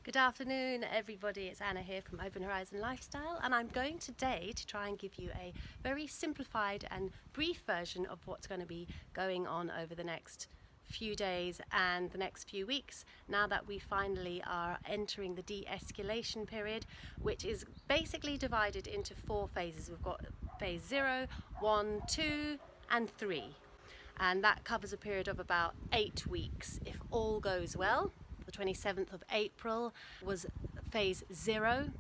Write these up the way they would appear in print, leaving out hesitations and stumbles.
Good afternoon everybody, it's Anna here from Open Horizon Lifestyle, and I'm going today to try and give you a very simplified and brief version of what's going to be going on over the next few days and the next few weeks, now that we finally are entering the de-escalation period, which is basically divided into 4 phases. We've got phase 0, 1, 2 and 3, and that covers a period of about 8 weeks if all goes well. The 27th of April was phase 0.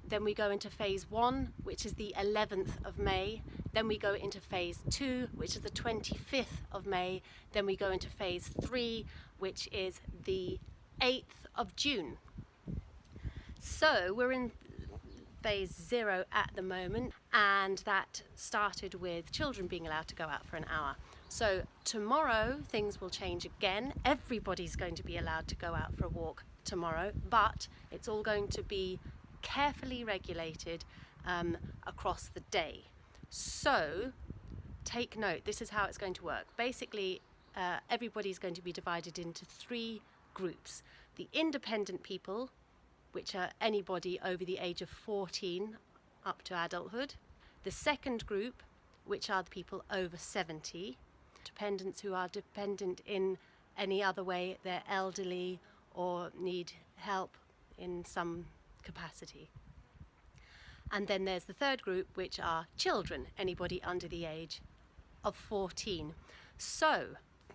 Then we go into phase 1, which is the 11th of May. Then we go into phase 2, which is the 25th of May. Then we go into phase 3, which is the 8th of June. So we're in phase 0 at the moment, and that started with children being allowed to go out for an hour. So tomorrow things will change again. Everybody's going to be allowed to go out for a walk tomorrow, but it's all going to be carefully regulated across the day. So take note, this is how it's going to work. Basically, everybody's going to be divided into 3 groups. The independent people, which are anybody over the age of 14 up to adulthood. The second group, which are the people over 70, dependents who are dependent in any other way, they're elderly or need help in some capacity. And then there's the third group, which are children, anybody under the age of 14. So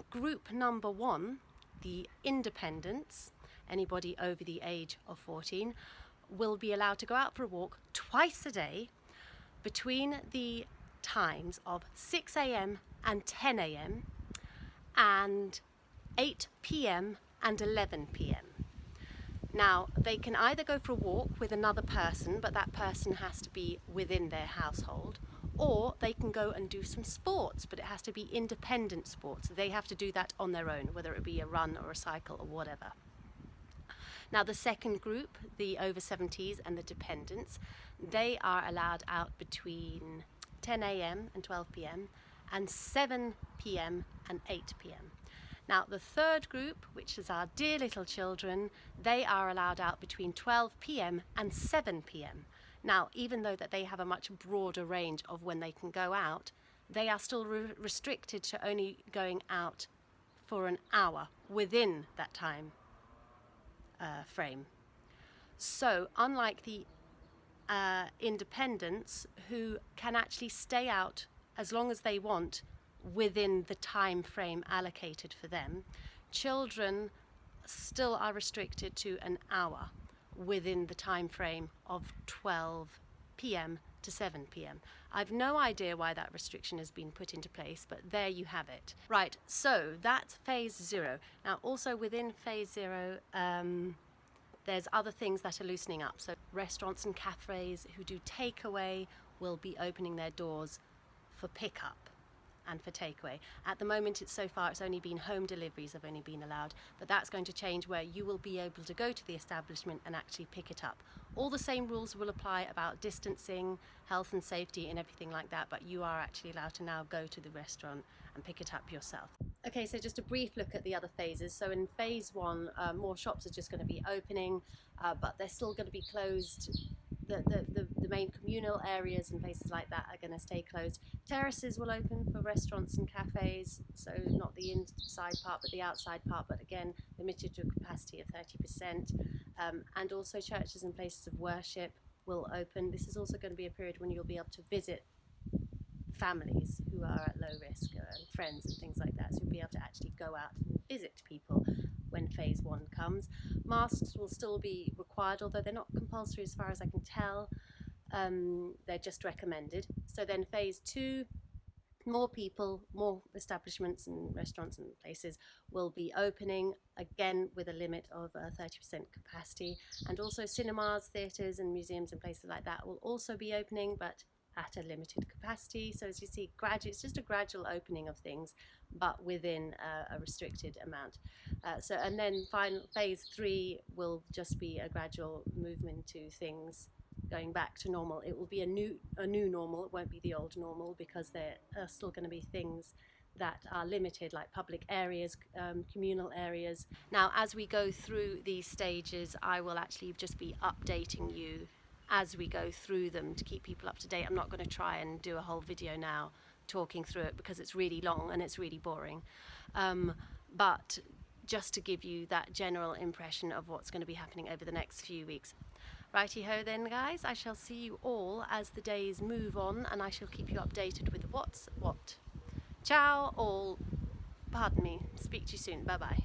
group number 1, the independents, anybody over the age of 14, will be allowed to go out for a walk twice a day between the times of 6 a.m. and 10 a.m. and 8 p.m. and 11 p.m. Now, they can either go for a walk with another person, but that person has to be within their household, or they can go and do some sports, but it has to be independent sports. They have to do that on their own, whether it be a run or a cycle or whatever. Now, the second group, the over 70s and the dependents, they are allowed out between 10 a.m. and 12 p.m. and 7 p.m. and 8 p.m. Now, the third group, which is our dear little children, they are allowed out between 12 p.m. and 7 p.m. Now, even though that they have a much broader range of when they can go out, they are still restricted to only going out for an hour within that time frame. So unlike the independents, who can actually stay out as long as they want within the time frame allocated for them, children still are restricted to an hour within the time frame of 12 p.m. to 7 p.m. I've no idea why that restriction has been put into place, but there you have it. Right, so that's phase 0. Now, also within phase 0, there's other things that are loosening up. So restaurants and cafes who do takeaway will be opening their doors for pickup and for takeaway. At the moment, it's only been home deliveries have only been allowed, but that's going to change, where you will be able to go to the establishment and actually pick it up. All the same rules will apply about distancing, health and safety and everything like that, but you are actually allowed to now go to the restaurant and pick it up yourself. Okay, so just a brief look at the other phases. So in phase 1, more shops are just going to be opening, but they're still going to be closed. The main communal areas and places like that are going to stay closed. Terraces will open for restaurants and cafes, so not the inside part but the outside part, but again limited to a capacity of 30%. And also churches and places of worship will open. This is also going to be a period when you'll be able to visit families who are at low risk and friends and things like that, so you'll be able to actually go out and visit people when phase 1 comes. Masks will still be required, although they're not compulsory as far as I can tell. They're just recommended. So then phase 2, more people, more establishments and restaurants and places will be opening, again with a limit of 30% capacity, and also cinemas, theatres and museums and places like that will also be opening, but at a limited capacity. So as you see, it's just a gradual opening of things, but within a restricted amount. And then phase 3 will just be a gradual movement to things going back to normal. It will be a new normal. It won't be the old normal, because there are still going to be things that are limited, like public areas, communal areas. Now, as we go through these stages, I will actually just be updating you as we go through them to keep people up to date. I'm not going to try and do a whole video now talking through it because it's really long and it's really boring. But just to give you that general impression of what's going to be happening over the next few weeks. Righty ho then, guys, I shall see you all as the days move on, and I shall keep you updated with what's what. Ciao all, pardon me, speak to you soon, bye bye.